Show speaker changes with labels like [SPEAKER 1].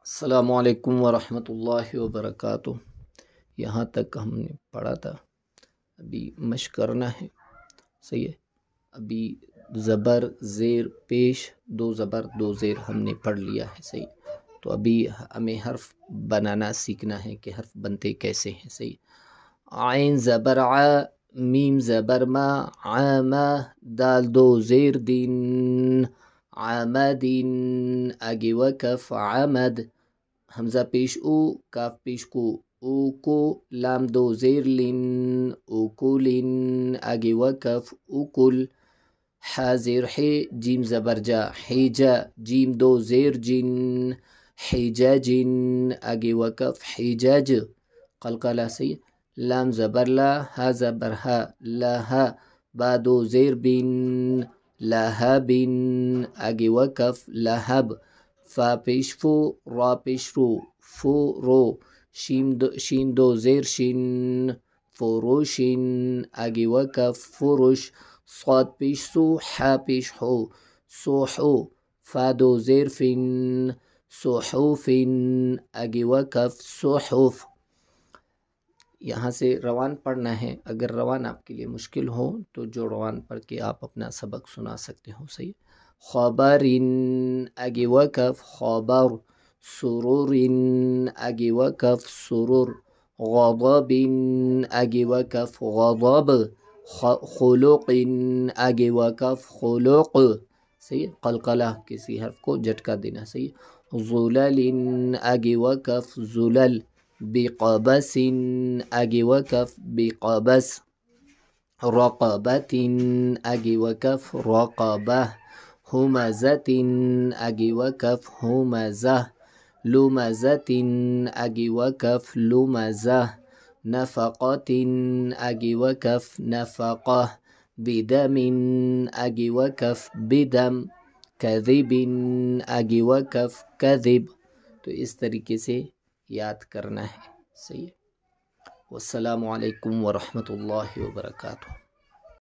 [SPEAKER 1] السلام علیکم ورحمۃ اللہ وبرکاتہ۔ یہاں تک ہم نے پڑھا تھا، ابھی مشق کرنا ہے۔ صحیح ہے، ابھی زبر زیر پیش، دو زبر دو زیر ہم نے پڑھ لیا ہے۔ صحیح، تو ابھی ہمیں حرف بنانا سیکھنا ہے کہ حرف بنتے کیسے ہیں۔ صحیح، عین زبر ع، میم زبر ما، عامہ، دال دو زیر دین، عامدین، آگے وقف عمد، حمزہ پیش او، کاف پیش کو، او کو، لام دو زیر لن، اوکولن، آگے وقف اوکل، حا زیر حے، جیم زبر جا، حیجا، جیم دو زیر جن، حیجاجن، آگے وقف حیجاج، قلقلہ۔ صحیح، لام زبر لا، ہا زبر ہا، لاہا، با دو زیر بن، لاہبن، آگے وقف لہب، فا پیش فو، را پیش رو، فو رو، شین دو زیر شن، فروشن، آگے وقف فرش، صاد پیش سو، حا پیش ہو، سوحو، فا دو زیر فن، صحوفن، آگے وقف صحف۔ یہاں سے روان پڑھنا ہے۔ اگر روان آپ کے لیے مشکل ہو تو جو روان پڑھ کے آپ اپنا سبق سنا سکتے ہو۔ صحیح، خبرن، آگے وقف خبر، سرورن، آگے وقف سرور، غضبن، آگے وقف غضب، خلقن، آگے وقف خلق۔ صحیح، قلقلہ، کسی حرف کو جھٹکا دینا۔ صحیح، ظللن، آگے وقف ظلل، بقبس، آگے وقف بقبس، رقبۃ، آگے وقف رقبہ، ہمزۃ، آگے وقف ہمزہ، لمزۃ، آگے وقف لمزہ، نفقۃ، آگے وقف نفقہ، بدم، آگے وقف بدم، کذب، آگے وقف کذب۔ تو اس طریقے سے یاد کرنا ہے۔ صحیح، والسلام علیکم ورحمۃ اللہ وبرکاتہ۔